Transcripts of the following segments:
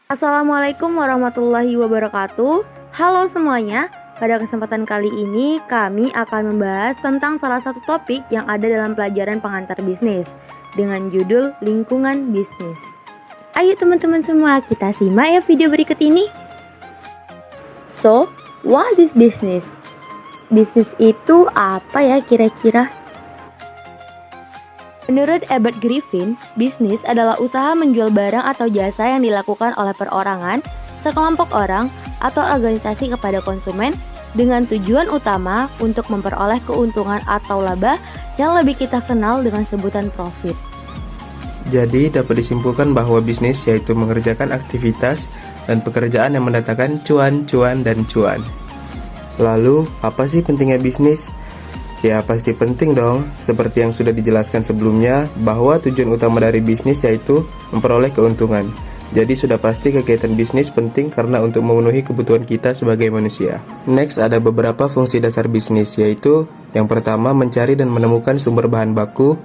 Assalamualaikum warahmatullahi wabarakatuh. Halo semuanya, pada kesempatan kali ini kami akan membahas tentang salah satu topik yang ada dalam pelajaran pengantar bisnis dengan judul lingkungan bisnis. Ayo teman-teman semua, kita simak ya video berikut ini. So, what is business? Bisnis itu apa ya kira-kira? Menurut Ebert Griffin, bisnis adalah usaha menjual barang atau jasa yang dilakukan oleh perorangan, sekelompok orang, atau organisasi kepada konsumen dengan tujuan utama untuk memperoleh keuntungan atau laba yang lebih kita kenal dengan sebutan profit. Jadi dapat disimpulkan bahwa bisnis yaitu mengerjakan aktivitas dan pekerjaan yang mendatangkan cuan, dan cuan. Lalu, apa sih pentingnya bisnis? Ya pasti penting dong, seperti yang sudah dijelaskan sebelumnya bahwa tujuan utama dari bisnis yaitu memperoleh keuntungan. Jadi sudah pasti kegiatan bisnis penting karena untuk memenuhi kebutuhan kita sebagai manusia. Next ada beberapa fungsi dasar bisnis, yaitu yang pertama mencari dan menemukan sumber bahan baku,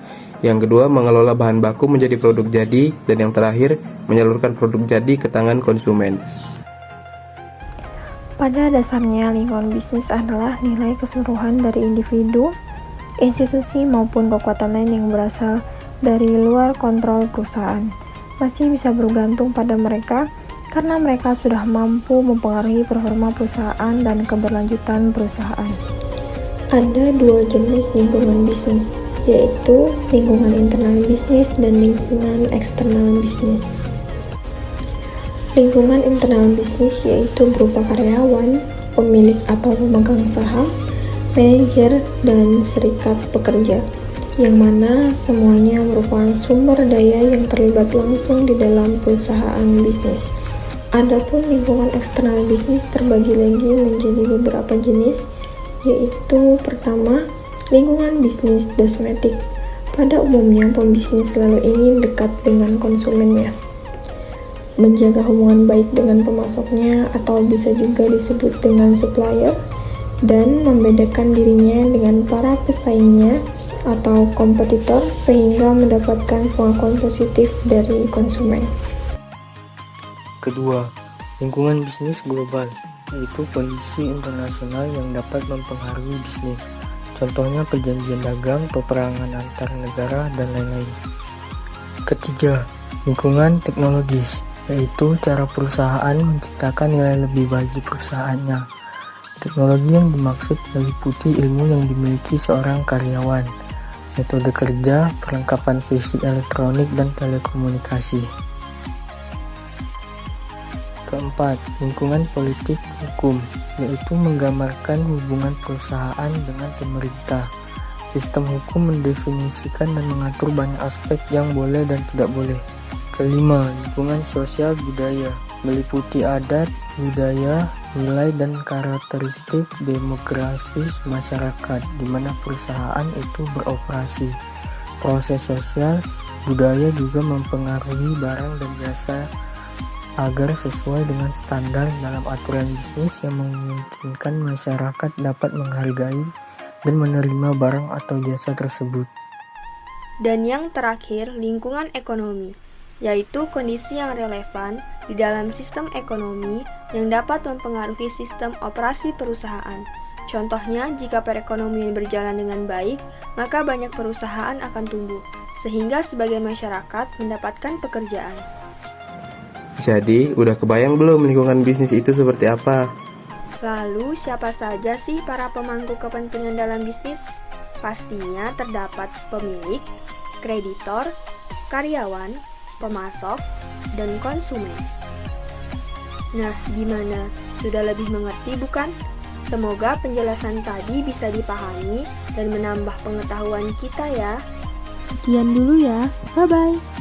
yang kedua mengelola bahan baku menjadi produk jadi, dan yang terakhir menyalurkan produk jadi ke tangan konsumen. Pada dasarnya, lingkungan bisnis adalah nilai keseluruhan dari individu, institusi maupun kekuatan lain yang berasal dari luar kontrol perusahaan. Masih bisa bergantung pada mereka karena mereka sudah mampu mempengaruhi performa perusahaan dan keberlanjutan perusahaan. Ada dua jenis lingkungan bisnis, yaitu lingkungan internal bisnis dan lingkungan eksternal bisnis. Lingkungan internal bisnis yaitu berupa karyawan, pemilik atau pemegang saham, manajer, dan serikat pekerja, yang mana semuanya merupakan sumber daya yang terlibat langsung di dalam perusahaan bisnis. Adapun lingkungan eksternal bisnis terbagi lagi menjadi beberapa jenis, yaitu pertama, lingkungan bisnis domestik. Pada umumnya, pembisnis selalu ingin dekat dengan konsumennya, menjaga hubungan baik dengan pemasoknya atau bisa juga disebut dengan supplier, dan membedakan dirinya dengan para pesaingnya atau kompetitor sehingga mendapatkan pengakuan positif dari konsumen. Kedua, lingkungan bisnis global, yaitu kondisi internasional yang dapat mempengaruhi bisnis. Contohnya perjanjian dagang, peperangan antar negara, dan lain-lain. Ketiga, lingkungan teknologis, yaitu cara perusahaan menciptakan nilai lebih bagi perusahaannya. Teknologi yang dimaksud meliputi ilmu yang dimiliki seorang karyawan, metode kerja, perlengkapan fisik elektronik, dan telekomunikasi. Keempat, lingkungan politik hukum, yaitu menggambarkan hubungan perusahaan dengan pemerintah. Sistem hukum mendefinisikan dan mengatur banyak aspek yang boleh dan tidak boleh. Kelima, lingkungan sosial budaya, meliputi adat, budaya, nilai, dan karakteristik demografis masyarakat di mana perusahaan itu beroperasi. Proses sosial budaya juga mempengaruhi barang dan jasa agar sesuai dengan standar dalam aturan bisnis yang memungkinkan masyarakat dapat menghargai dan menerima barang atau jasa tersebut. Dan yang terakhir, lingkungan ekonomi, yaitu kondisi yang relevan di dalam sistem ekonomi yang dapat mempengaruhi sistem operasi perusahaan. Contohnya, jika perekonomian berjalan dengan baik, maka banyak perusahaan akan tumbuh, sehingga sebagian masyarakat mendapatkan pekerjaan. Jadi, udah kebayang belum lingkungan bisnis itu seperti apa? Lalu, siapa saja sih para pemangku kepentingan dalam bisnis? Pastinya terdapat pemilik, kreditor, karyawan, pemasok, dan konsumen. Nah, gimana? Sudah lebih mengerti bukan? Semoga penjelasan tadi bisa dipahami dan menambah pengetahuan kita ya. Sekian dulu ya, bye-bye.